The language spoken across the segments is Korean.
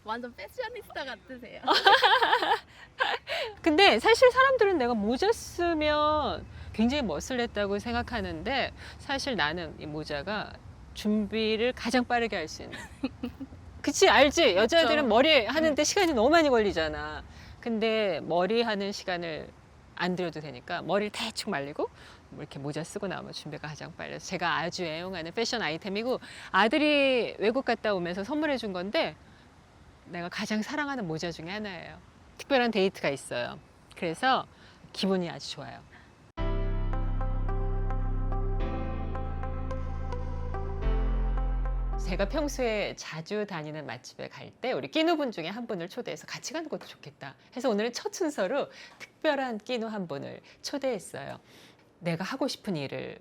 완전 패셔니스타 같으세요. 근데 사실 사람들은 내가 모자 쓰면 굉장히 멋을냈다고 생각하는데 사실 나는 이 모자가 준비를 가장 빠르게 할 수 있는. 그치, 알지? 여자들은 그쵸. 머리 하는데 시간이 너무 많이 걸리잖아. 근데 머리 하는 시간을 안 들여도 되니까 머리를 대충 말리고 뭐 이렇게 모자 쓰고 나오면 준비가 가장 빨라서 제가 아주 애용하는 패션 아이템이고 아들이 외국 갔다 오면서 선물해 준 건데 내가 가장 사랑하는 모자 중에 하나예요. 특별한 데이트가 있어요. 그래서 기분이 아주 좋아요. 제가 평소에 자주 다니는 맛집에 갈 때 우리 끼누분 중에 한 분을 초대해서 같이 가는 것도 좋겠다 해서 오늘은 첫 순서로 특별한 끼누 한 분을 초대했어요. 내가 하고 싶은 일을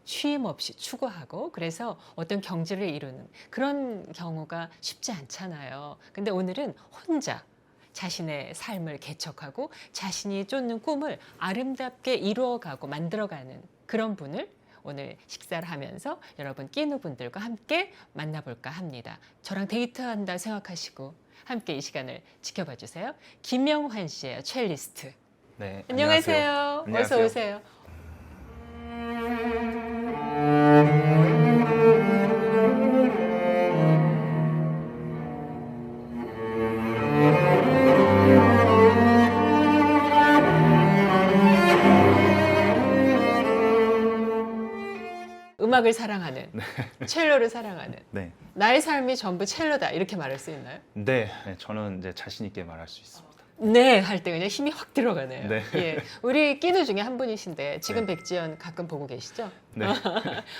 쉼 없이 추구하고 그래서 어떤 경지를 이루는 그런 경우가 쉽지 않잖아요. 근데 오늘은 혼자 자신의 삶을 개척하고 자신이 쫓는 꿈을 아름답게 이루어가고 만들어가는 그런 분을 오늘 식사를 하면서 여러분 끼누분들과 함께 만나볼까 합니다. 저랑 데이트한다 생각하시고 함께 이 시간을 지켜봐 주세요. 김영환 씨예요. 첼리스트. 네, 안녕하세요. 안녕하세요. 어서 오세요. 음악을 사랑하는, 첼로를 사랑하는 네, 나의 삶이 전부 첼로다 이렇게 말할 수 있나요? 네, 저는 이제 자신 있게 말할 수 있습니다. 네, 할 때 그냥 힘이 확 들어가네요. 네. 예, 우리 끼누 중에 한 분이신데 지금 네. 백지연 가끔 보고 계시죠? 네,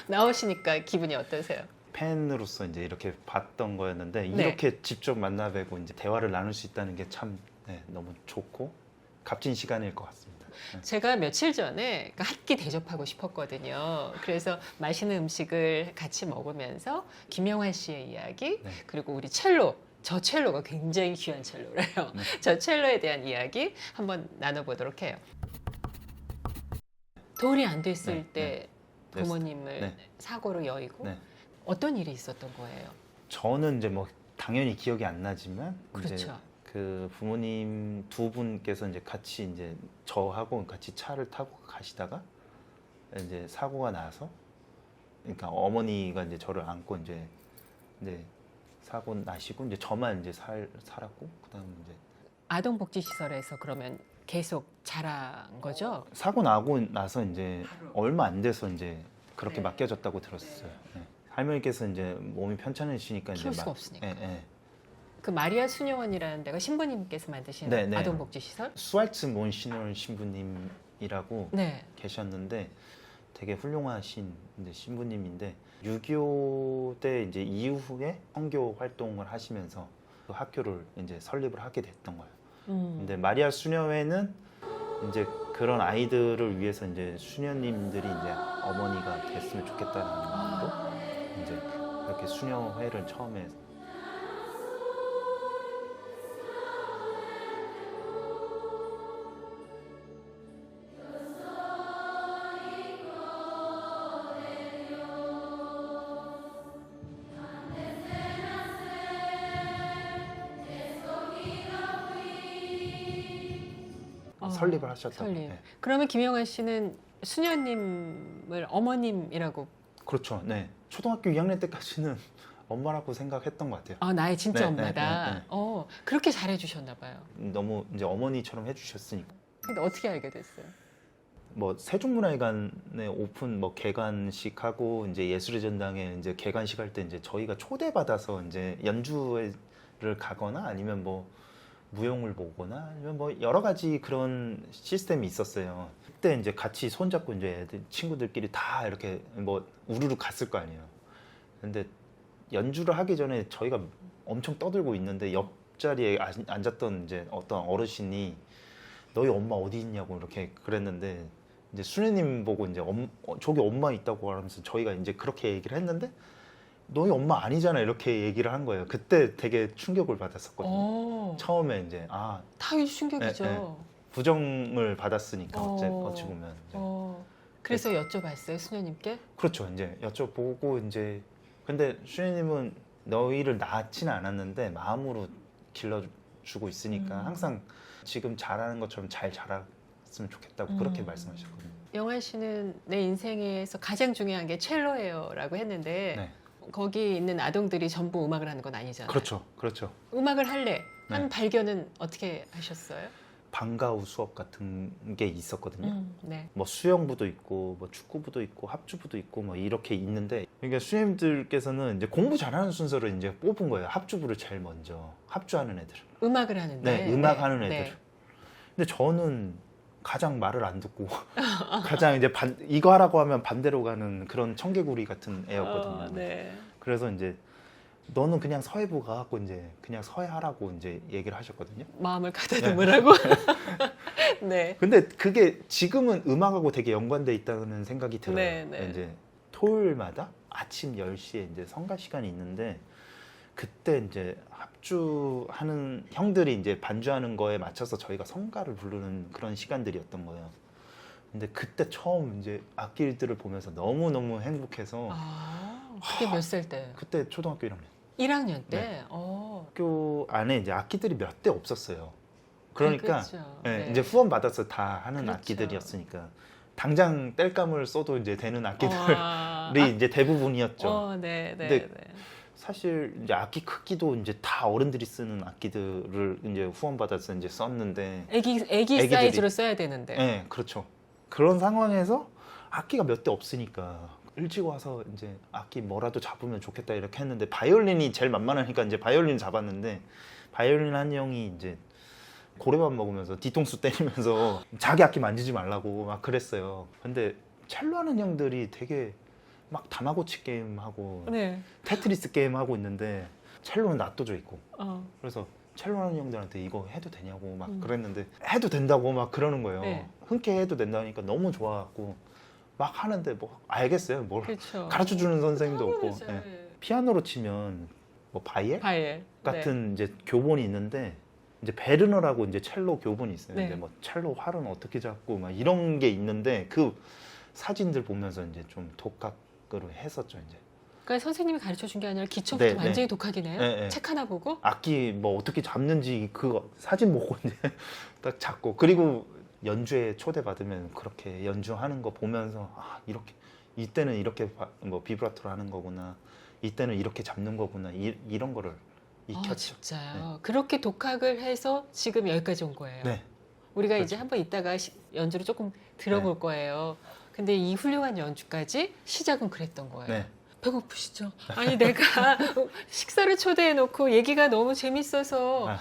나오시니까 기분이 어떠세요? 팬으로서 이제 이렇게 봤던 거였는데 네. 이렇게 직접 만나 뵈고 이제 대화를 나눌 수 있다는 게 참 너무 좋고 값진 시간일 것 같습니다. 제가 며칠 전에 한 끼 대접하고 싶었거든요. 그래서 맛있는 음식을 같이 먹으면서 김영환 씨의 이야기 네. 그리고 우리 첼로 저 첼로가 굉장히 귀한 첼로래요. 네. 저 첼로에 대한 이야기 한번 나눠보도록 해요. 돌이 안 됐을 네, 때 네. 부모님을 네. 사고로 여의고 네. 어떤 일이 있었던 거예요? 저는 이제 뭐 당연히 기억이 안 나지만 이제 그렇죠. 그 부모님 두 분께서 이제 같이 이제 저하고 같이 차를 타고 가시다가 이제 사고가 나서 그러니까 어머니가 이제 저를 안고 이제 사고 나시고 이제 저만 이제 살았고 그다음 이제 아동복지시설에서 그러면 계속 자란 거죠? 사고 나고 나서 이제 얼마 안 돼서 이제 그렇게 네. 맡겨졌다고 들었어요. 네. 할머니께서 이제 몸이 편찮으시니까 이제 키울 수가 없으니까. 예. 그 마리아 수녀원이라는 데가 신부님께서 만드신 네, 네. 아동복지시설? 수알츠 몬시노 신부님이라고 네. 계셨는데 되게 훌륭하신 이제 신부님인데 6.25 때 이제 이후에 선교 활동을 하시면서 그 학교를 이제 설립을 하게 됐던 거예요. 근데 마리아 수녀회는 이제 그런 아이들을 위해서 이제 수녀님들이 이제 어머니가 됐으면 좋겠다는 마음으로 이제 이렇게 수녀회를 처음에 설립을 하셨다고. 설립. 네. 그러면 김영환 씨는 수녀님을 어머님이라고 그렇죠. 네. 초등학교 2학년 때까지는 엄마라고 생각했던 것 같아요. 아 나의 진짜 네, 엄마다. 네, 네. 그렇게 잘해주셨나 봐요. 너무 이제 어머니처럼 해주셨으니까. 근데 어떻게 알게 됐어요? 뭐 세종문화회관에 오픈 뭐 개관식 하고 이제 예술의 전당에 이제 개관식 할 때 이제 저희가 초대받아서 이제 연주를 가거나 아니면 뭐 무용을 보거나 아니면 뭐 여러 가지 그런 시스템이 있었어요. 그때 이제 같이 손잡고 이제 애들 친구들끼리 다 이렇게 뭐 우르르 갔을 거 아니에요. 근데 연주를 하기 전에 저희가 엄청 떠들고 있는데 옆자리에 앉았던 이제 어떤 어르신이 너희 엄마 어디 있냐고 이렇게 그랬는데 이제 수녀님 보고 이제 저기 엄마 있다고 하면서 저희가 이제 그렇게 얘기를 했는데 너희 엄마 아니잖아 이렇게 얘기를 한 거예요. 그때 되게 충격을 받았었거든요. 처음에 이제 당연히 충격이죠. 네. 부정을 받았으니까 어찌 보면 이제. 그래서 여쭤봤어요 수녀님께? 그렇죠. 이제 여쭤보고 이제 근데 수녀님은 너희를 낳지는 않았는데 마음으로 길러주고 있으니까 항상 지금 잘하는 것처럼 잘 자랐으면 좋겠다고 그렇게 말씀하셨거든요. 영환 씨는 내 인생에서 가장 중요한 게 첼로예요라고 했는데 네. 거기 있는 아동들이 전부 음악을 하는 건 아니잖아요. 그렇죠, 그렇죠. 음악을 할래 한 네. 발견은 어떻게 하셨어요? 방과 후 수업 같은 게 있었거든요. 네. 뭐 수영부도 있고 뭐 축구부도 있고 합주부도 있고 뭐 이렇게 있는데 그러니까 수님들께서는 이제 공부 잘하는 순서를 이제 뽑은 거예요. 합주부를 제일 먼저 합주하는 애들. 음악을 하는데. 네, 음악하는 애들. 네. 근데 저는 가장 말을 안 듣고 가장 이제 이거 하라고 하면 반대로 가는 그런 청개구리 같은 애였거든요. 네. 그래서 이제 너는 그냥 서예부 가갖고 이제 그냥 서예 하라고 이제 얘기를 하셨거든요. 마음을 가다듬으라고. 네. 근데 그게 지금은 음악하고 되게 연관돼 있다는 생각이 들어요. 네, 네. 이제 토요일마다 아침 10시에 이제 성가 시간이 있는데 그때 이제 합주하는 형들이 이제 반주하는 거에 맞춰서 저희가 성가를 부르는 그런 시간들이었던 거예요. 근데 그때 처음 이제 악기들을 보면서 너무너무 행복해서 그게 몇 살 때? 그때 초등학교 1학년. 1학년 때? 네. 어. 학교 안에 이제 악기들이 몇 대 없었어요. 그러니까 그렇죠. 네, 네. 이제 후원 받아서 다 하는 그렇죠. 악기들이었으니까 당장 뗄감을 써도 이제 되는 악기들이 이제 대부분이었죠. 네, 네, 근데 네. 사실 이제 악기 크기도 이제 다 어른들이 쓰는 악기들을 이제 후원 받아서 이제 썼는데, 애기 애기들이- 사이즈로 써야 되는데. 네, 그렇죠. 그런 상황에서 악기가 몇 대 없으니까 일찍 와서 이제 악기 뭐라도 잡으면 좋겠다 이렇게 했는데 바이올린이 제일 만만하니까 이제 바이올린 잡았는데 바이올린 한 형이 이제 고래밥 먹으면서 뒤통수 때리면서 자기 악기 만지지 말라고 막 그랬어요. 근데 첼로 하는 형들이 되게 막 다마고치 게임 하고 네. 테트리스 게임 하고 있는데 첼로는 놔둬져 있고 그래서 첼로 하는 형들한테 이거 해도 되냐고 막 그랬는데 해도 된다고 막 그러는 거예요. 네. 흔쾌히 해도 된다니까 너무 좋아갖고 막 하는데 뭐 알겠어요. 뭘 그렇죠. 가르쳐 주는 선생님도 없고 그렇죠. 예. 네. 피아노로 치면 뭐 바이엘 바이엘 같은 이제 교본이 있는데 이제 베르너라고 이제 첼로 교본이 있어요. 네. 이제 뭐 첼로 활은 어떻게 잡고 막 이런 게 있는데 그 사진들 보면서 이제 좀 독학으로 했었죠 이제. 그러니까 선생님이 가르쳐 준 게 아니라 기초부터 네, 완전히 네. 독학이네요. 네, 네. 책 하나 보고. 악기 뭐 어떻게 잡는지 그거 사진 보고 이제 딱 잡고 그리고 연주회 초대받으면 그렇게 연주하는 거 보면서 아 이렇게 이때는 이렇게 뭐 비브라토로 하는 거구나 이때는 이렇게 잡는 거구나 이런 거를 익혔죠. 진짜요. 그렇게 독학을 해서 지금 여기까지 온 거예요. 네. 우리가 그렇죠. 이제 한번 이따가 연주를 조금 들어볼 거예요. 근데 이 훌륭한 연주까지 시작은 그랬던 거예요. 네. 배고프시죠? 아니 내가 식사를 초대해 놓고 얘기가 너무 재밌어서 아.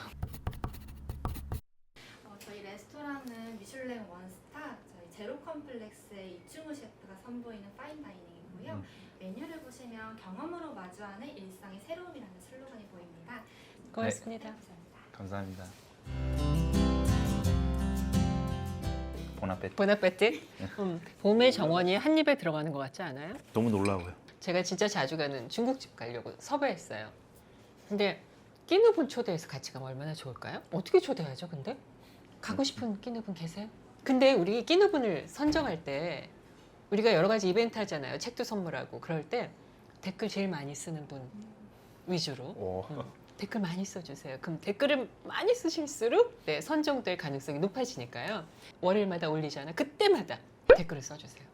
저희 레스토랑은 미슐랭 원스타, 저희 제로 컴플렉스의 이충우 셰프가 선보이는 파인 다이닝이고요. 메뉴를 보시면 경험으로 마주하는 일상의 새로움이라는 슬로건이 보입니다. 고맙습니다. 네, 감사합니다. 감사합니다. 보나페티. 보나페티. 봄의 정원이 한 입에 들어가는 것 같지 않아요? 너무 놀라워요. 제가 진짜 자주 가는 중국집 가려고 섭외했어요. 근데 끼누분 초대해서 같이 가면 얼마나 좋을까요? 어떻게 초대하죠, 근데? 가고 싶은 끼누분 계세요? 근데 우리 끼누분을 선정할 때 우리가 여러 가지 이벤트 하잖아요. 책도 선물하고. 그럴 때 댓글 제일 많이 쓰는 분 위주로 오. 댓글 많이 써주세요. 그럼 댓글을 많이 쓰실수록 선정될 가능성이 높아지니까요. 월요일마다 올리잖아요. 그때마다 댓글을 써주세요.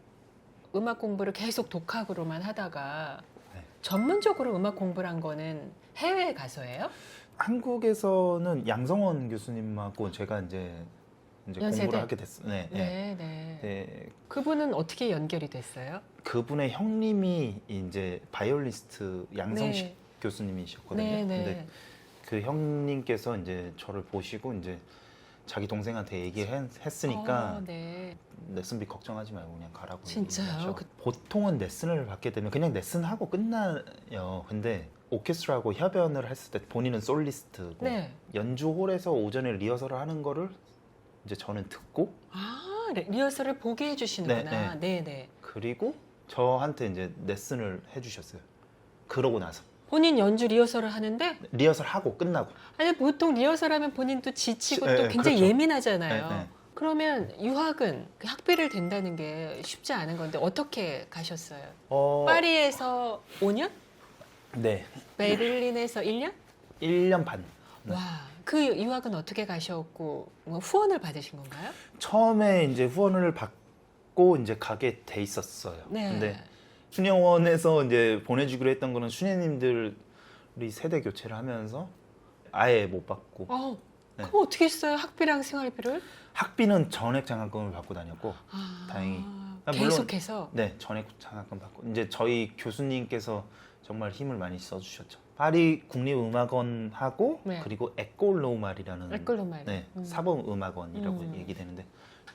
음악 공부를 계속 독학으로만 하다가 네. 전문적으로 음악 공부를 한 거는 해외에 가서예요? 한국에서는 양성원 교수님하고 제가 이제 연세대? 공부를 하게 됐어요. 네, 네. 네. 네. 그분은 어떻게 연결이 됐어요? 그분의 형님이 이제 바이올리스트 양성식 네. 교수님이셨거든요. 네, 네. 근데 그 형님께서 이제 저를 보시고 이제 자기 동생한테 얘기했으니까 네. 레슨비 걱정하지 말고 그냥 가라고 진짜요? 얘기하죠. 보통은 레슨을 받게 되면 그냥 레슨하고 끝나요. 근데 오케스트라하고 협연을 했을 때 본인은 솔리스트고 네. 연주홀에서 오전에 리허설을 하는 거를 이제 저는 듣고 리허설을 보게 해주시는구나. 네. 그리고 저한테 이제 레슨을 해주셨어요. 그러고 나서 본인 연주 리허설을 하는데 리허설 하고 끝나고 아니 보통 리허설하면 본인도 지치고 네, 또 네, 굉장히 그렇죠. 예민하잖아요. 네. 그러면 유학은 그 학비를 댄다는 게 쉽지 않은 건데 어떻게 가셨어요? 어, 파리에서 5년? 네, 베를린에서 1년? 1년 반. 네. 와, 그 유학은 어떻게 가셨고 뭐 후원을 받으신 건가요? 처음에 이제 후원을 받고 이제 가게 돼 있었어요. 네. 근데 수녀원에서 이제 보내주기로 했던 거는 수녀님들이 세대 교체를 하면서 아예 못 받고 네. 그럼 어떻게 했어요? 학비랑 생활비를? 학비는 전액 장학금을 받고 다녔고 다행히. 물론- 계속해서. 네, 전액 장학금 받고 이제 저희 교수님께서 정말 힘을 많이 써주셨죠. 파리 국립음악원하고 네. 그리고 에콜노말이라는 에콜노말. 네, 사범음악원이라고 얘기되는데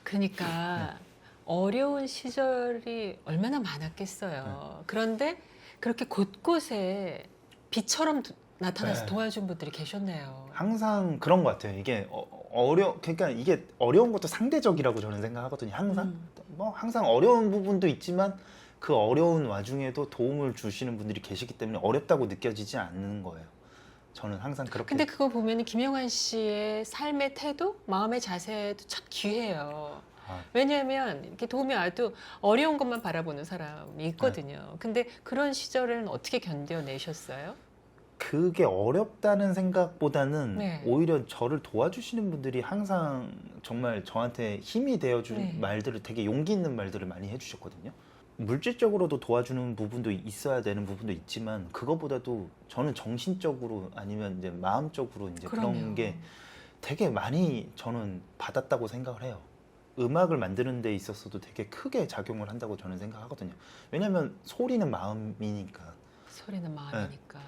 그러니까 어려운 시절이 얼마나 많았겠어요. 그런데 그렇게 곳곳에 빛처럼 나타나서 네. 도와준 분들이 계셨네요. 항상 그런 것 같아요. 이게 그러니까 이게 어려운 것도 상대적이라고 저는 생각하거든요. 항상 뭐 항상 어려운 부분도 있지만 그 어려운 와중에도 도움을 주시는 분들이 계시기 때문에 어렵다고 느껴지지 않는 거예요. 저는 항상 그렇게. 근데 그거 보면 김영환 씨의 삶의 태도, 마음의 자세도 참 귀해요. 왜냐하면 이렇게 도움이 와도 어려운 것만 바라보는 사람이 있거든요. 근데 그런 시절에는 어떻게 견뎌내셨어요? 그게 어렵다는 생각보다는 네. 오히려 저를 도와주시는 분들이 항상 정말 저한테 힘이 되어준 네. 말들을 되게 용기 있는 말들을 많이 해주셨거든요. 물질적으로도 도와주는 부분도 있어야 되는 부분도 있지만 그거보다도 저는 정신적으로 아니면 이제 마음적으로 이제 그런 그럼요. 게 되게 많이 저는 받았다고 생각을 해요. 음악을 만드는 데 있어서도 되게 크게 작용을 한다고 저는 생각하거든요. 왜냐하면 소리는 마음이니까. 소리는 마음이니까.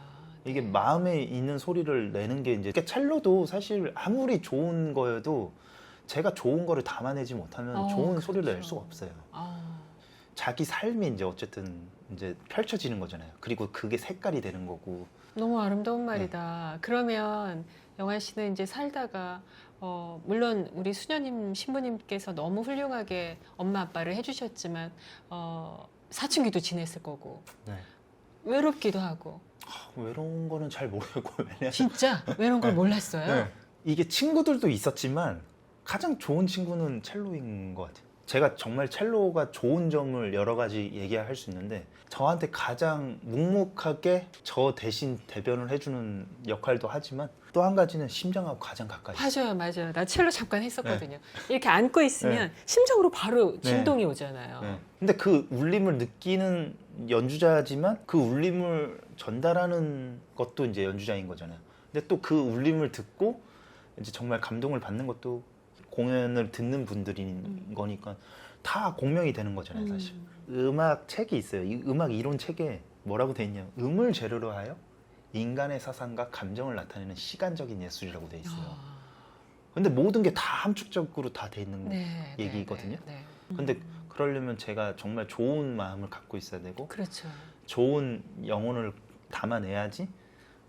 이게 네. 마음에 있는 소리를 내는 게 이제 첼로도 사실 아무리 좋은 거여도 제가 좋은 거를 담아내지 못하면 좋은 그렇죠. 소리를 낼 수가 없어요. 자기 삶이 이제 어쨌든 이제 펼쳐지는 거잖아요. 그리고 그게 색깔이 되는 거고. 너무 아름다운 말이다. 그러면 영환 씨는 이제 살다가 물론 우리 수녀님 신부님께서 너무 훌륭하게 엄마 아빠를 해주셨지만 사춘기도 지냈을 거고 네. 외롭기도 하고. 외로운 거는 잘 모르겠고 왜냐면 진짜 외로운 걸 네. 몰랐어요. 네. 이게 친구들도 있었지만 가장 좋은 친구는 첼로인 것 같아요. 제가 정말 첼로가 좋은 점을 여러 가지 얘기할 수 있는데 저한테 가장 묵묵하게 저 대신 대변을 해주는 역할도 하지만 또 한 가지는 심장하고 가장 가까이 있어요. 맞아요. 나 첼로 잠깐 했었거든요. 이렇게 안고 있으면 심장으로 바로 진동이 오잖아요. 네. 근데 그 울림을 느끼는 연주자지만 그 울림을 전달하는 것도 이제 연주자인 거잖아요. 근데 또 그 울림을 듣고 이제 정말 감동을 받는 것도 공연을 듣는 분들인 거니까 다 공명이 되는 거잖아요, 사실. 음악 책이 있어요. 이 음악 이론 책에 뭐라고 돼 있냐? 음을 재료로 하여 인간의 사상과 감정을 나타내는 시간적인 예술이라고 돼 있어요. 근데 모든 게 다 함축적으로 다 돼 있는 얘기거든요. 근데 그러려면 제가 정말 좋은 마음을 갖고 있어야 되고 그렇죠. 좋은 영혼을 담아내야지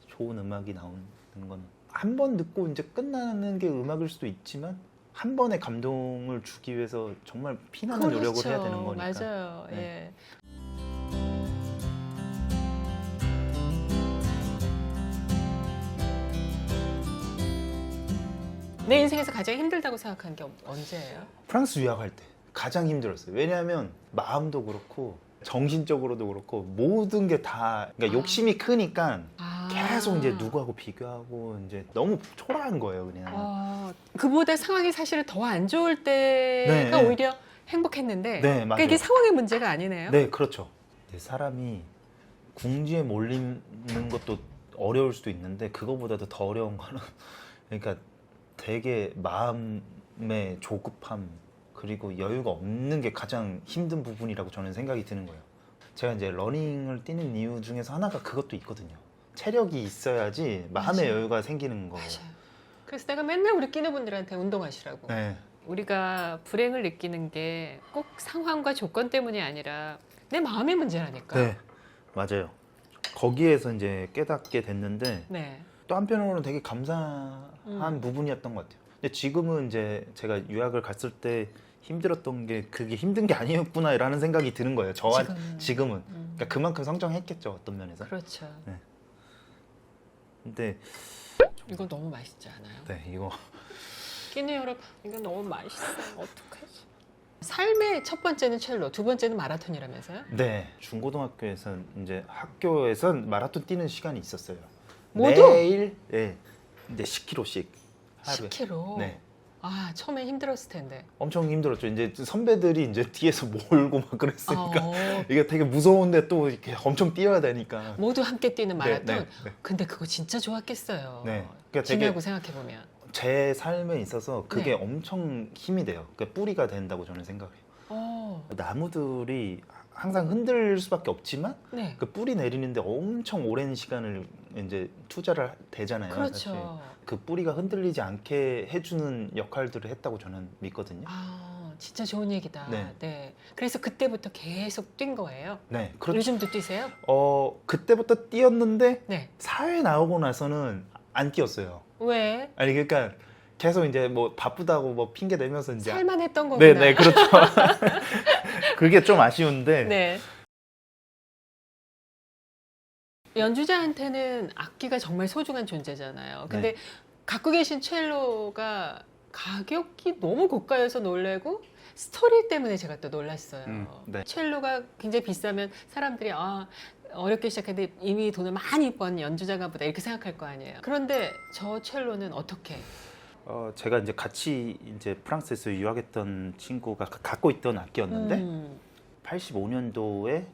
좋은 음악이 나오는 건 한 번 듣고 이제 끝나는 게 음악일 수도 있지만 한 번의 감동을 주기 위해서 정말 피나는 노력을 해야 되는 거니까. 맞아요. 네. 예. 내 인생에서 가장 힘들다고 생각한 게 언제예요? 프랑스 유학할 때 가장 힘들었어요. 왜냐하면 마음도 그렇고 정신적으로도 그렇고 모든 게 다 그러니까 욕심이 크니까 계속 이제 누구하고 비교하고 이제 너무 초라한 거예요, 그냥. 그보다 상황이 사실 더 안 좋을 때가 네. 오히려 행복했는데 네, 그러니까 맞아요. 이게 상황의 문제가 아니네요. 네, 그렇죠. 사람이 궁지에 몰리는 것도 어려울 수도 있는데 그거보다도 더 어려운 거는 그러니까 되게 마음의 조급함 그리고 여유가 없는 게 가장 힘든 부분이라고 저는 생각이 드는 거예요. 제가 이제 러닝을 뛰는 이유 중에서 하나가 그것도 있거든요. 체력이 있어야지 마음의 맞아요. 여유가 생기는 거예요. 맞아요. 그래서 내가 맨날 우리 끼는 분들한테 운동하시라고. 네. 우리가 불행을 느끼는 게 꼭 상황과 조건 때문이 아니라 내 마음의 문제라니까. 네, 맞아요. 거기에서 이제 깨닫게 됐는데 네. 또 한편으로는 되게 감사한 부분이었던 것 같아요. 근데 지금은 이제 제가 유학을 갔을 때 힘들었던 게 그게 힘든 게 아니었구나라는 생각이 드는 거예요. 지금은. 그러니까 그만큼 성장했겠죠, 어떤 면에서. 그렇죠. 근데 이거 너무 맛있지 않아요? 네, 이거 끼니 여러분, 이거 너무 맛있어요. 어떡하지? 삶의 첫 번째는 첼로, 두 번째는 마라톤이라면서요? 네, 중고등학교에선 이제 학교에선 마라톤 뛰는 시간이 있었어요. 모두? 매일 이제 10kg씩 하루에. 10kg. 네. 아, 처음에 힘들었을 텐데. 엄청 힘들었죠. 이제 선배들이 이제 뒤에서 몰고 막 그랬으니까 어, 이게 되게 무서운데 또 이렇게 엄청 뛰어야 되니까. 모두 함께 뛰는 마라톤. 네, 네. 근데 그거 진짜 좋았겠어요. 네. 그러니까 되게 지나고 생각해 보면. 제 삶에 있어서 그게 네. 엄청 힘이 돼요. 그러니까 뿌리가 된다고 저는 생각해요. 어, 나무들이 항상 흔들 수밖에 없지만 네. 그 뿌리 내리는데 엄청 오랜 시간을 이제 투자를 되잖아요. 사실. 그렇죠. 그 뿌리가 흔들리지 않게 해주는 역할들을 했다고 저는 믿거든요. 아, 진짜 좋은 얘기다. 네. 네. 그래서 그때부터 계속 뛴 거예요. 네, 그렇죠. 요즘도 뛰세요? 그때부터 뛰었는데 네. 사회 나오고 나서는 안 뛰었어요. 왜? 아니 그러니까 계속 이제 뭐 바쁘다고 뭐 핑계 대면서 이제 살만했던 거구나. 네, 그렇죠. 그게 좀 아쉬운데 네. 연주자한테는 악기가 정말 소중한 존재잖아요. 근데 네. 갖고 계신 첼로가 가격이 너무 고가여서 놀래고 스토리 때문에 제가 또 놀랐어요. 네. 첼로가 굉장히 비싸면 사람들이 어렵게 시작했는데 이미 돈을 많이 번 연주자가 보다 이렇게 생각할 거 아니에요. 그런데 저 첼로는 어떻게? 제가 이제 같이 이제 프랑스에서 유학했던 친구가 갖고 있던 악기였는데 85년도에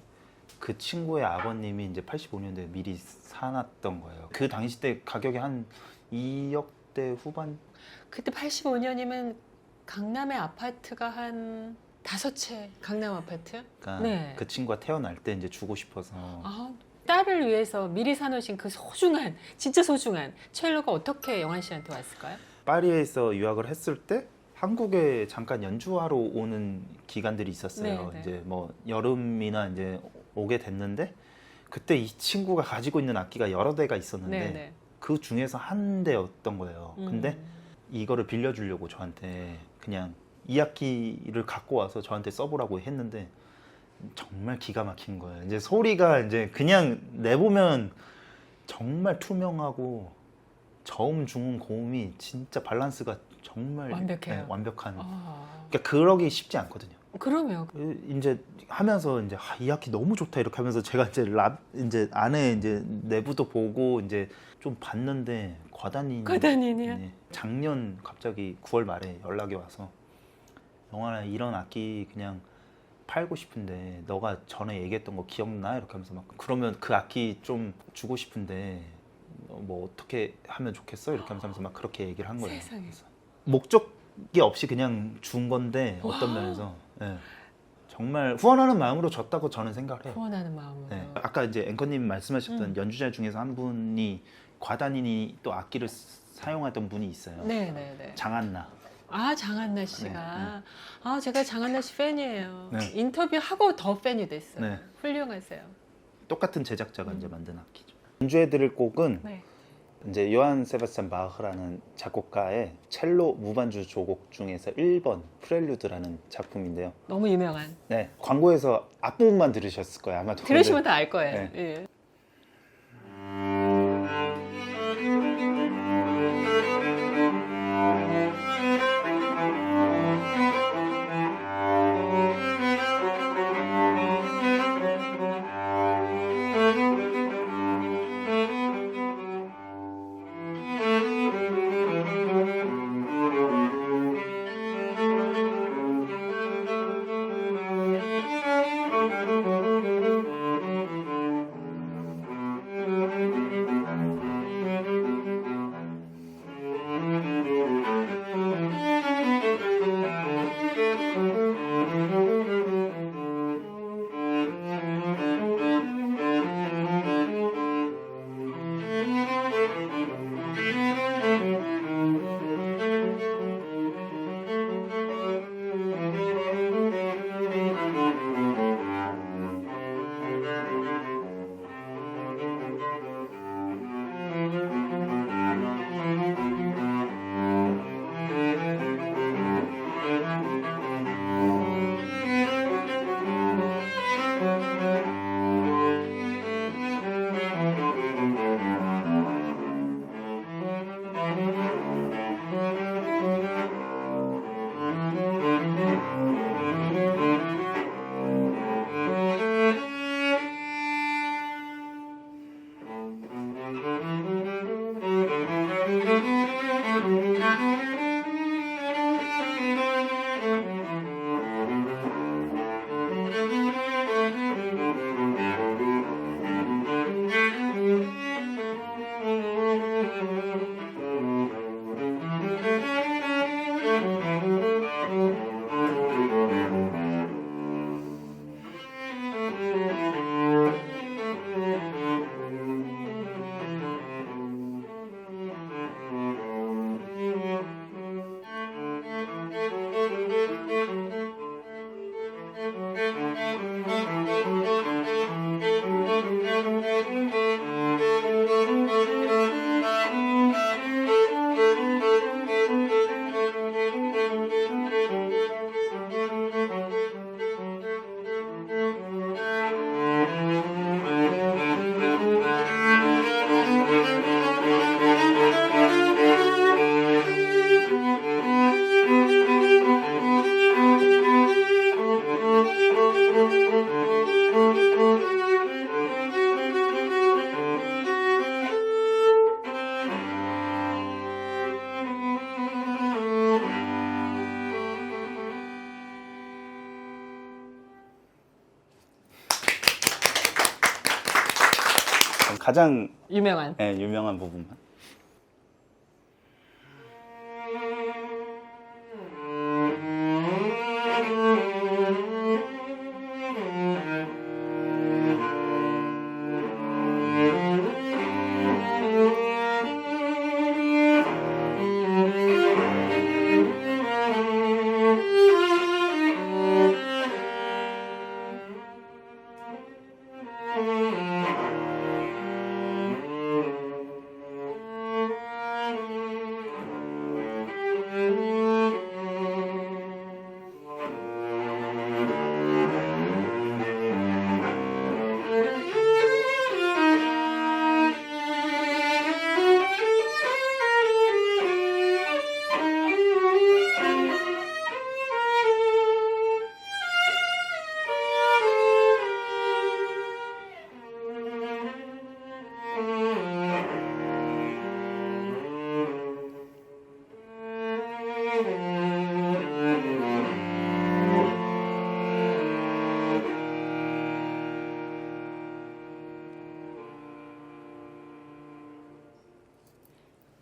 그 친구의 아버님이 이제 85년도에 미리 사놨던 거예요. 그 당시 때 가격이 한 2억대 후반. 그때 85년이면 강남의 아파트가 한 5채 강남 아파트? 그러니까 네. 그 친구가 태어날 때 이제 주고 싶어서 딸을 위해서 미리 사놓으신 그 소중한, 진짜 소중한 첼로가 어떻게 영환 씨한테 왔을까요? 파리에서 유학을 했을 때 한국에 잠깐 연주하러 오는 기간들이 있었어요. 네, 네. 이제 뭐 여름이나 이제 오게 됐는데 그때 이 친구가 가지고 있는 악기가 여러 대가 있었는데 네네. 그 중에서 한 대였던 거예요. 근데 이거를 빌려주려고 저한테 그냥 이 악기를 갖고 와서 저한테 써보라고 했는데 정말 기가 막힌 거예요. 이제 소리가 이제 그냥 내보면 정말 투명하고 저음, 중음, 고음이 진짜 밸런스가 정말 완벽해요. 네, 완벽한. 아, 그러니까 그러기 쉽지 않거든요. 그러면 이제 하면서 이제 이 악기 너무 좋다 이렇게 하면서 제가 이제 안에 이제 내부도 보고 이제 좀 봤는데 과단이냐? 네, 작년 갑자기 9월 말에 연락이 와서 영환아 이런 악기 그냥 팔고 싶은데 너가 전에 얘기했던 거 기억나? 이렇게 하면서 막 그러면 그 악기 좀 주고 싶은데 뭐 어떻게 하면 좋겠어? 이렇게 하면서 막 그렇게 얘기를 한 거예요. 세상에. 그래서 목적이 없이 그냥 준 건데 어떤 면에서 네, 정말 후원하는 마음으로 줬다고 저는 생각을 해요. 후원하는 마음으로. 네. 아까 이제 앵커님 말씀하셨던 음. 연주자 중에서 한 분이 과단인이 또 악기를 사용하던 분이 있어요. 네네네. 장한나. 아, 장한나 씨가. 아, 제가 장한나 씨 팬이에요. 네. 인터뷰하고 더 팬이 됐어요. 네. 훌륭하세요. 똑같은 제작자가 이제 만든 악기죠. 연주해드릴 곡은 네. 이제 요한 세바스찬 바흐라는 작곡가의 첼로 무반주 조곡 중에서 1번 프렐류드라는 작품인데요. 너무 유명한. 네, 광고에서 앞부분만 들으셨을 거예요. 아마도. 들으시면 다 알 거예요. 네. 예. 가장 유명한. 네, 유명한 부분만.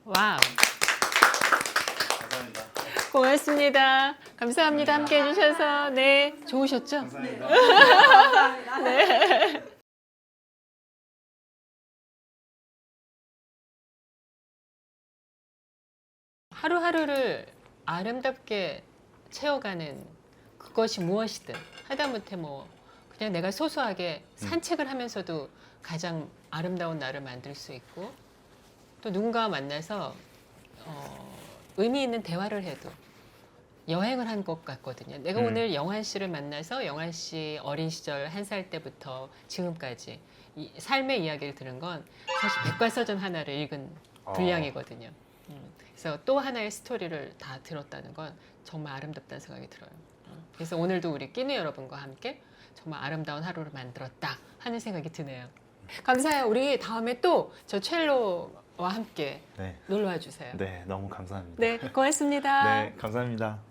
와우. 감사합니다. 고맙습니다. 감사합니다. 함께 해주셔서. 네. 좋으셨죠? 감사합니다. 네. 하루하루를 아름답게 채워가는 그것이 무엇이든 하다못해 뭐 그냥 내가 소소하게 산책을 하면서도 가장 아름다운 날을 만들 수 있고 또 누군가와 만나서 의미 있는 대화를 해도 여행을 한 것 같거든요. 내가 오늘 영환 씨를 만나서 영환 씨 어린 시절 1살 때부터 지금까지 이 삶의 이야기를 들은 건 사실 백과사전 하나를 읽은 분량이거든요. 그래서 또 하나의 스토리를 다 들었다는 건 정말 아름답다는 생각이 들어요. 그래서 오늘도 우리 끼니 여러분과 함께 정말 아름다운 하루를 만들었다 하는 생각이 드네요. 감사해요. 우리 다음에 또 저 첼로와 함께 네. 놀러와 주세요. 네, 너무 감사합니다. 네, 고맙습니다. 네, 감사합니다.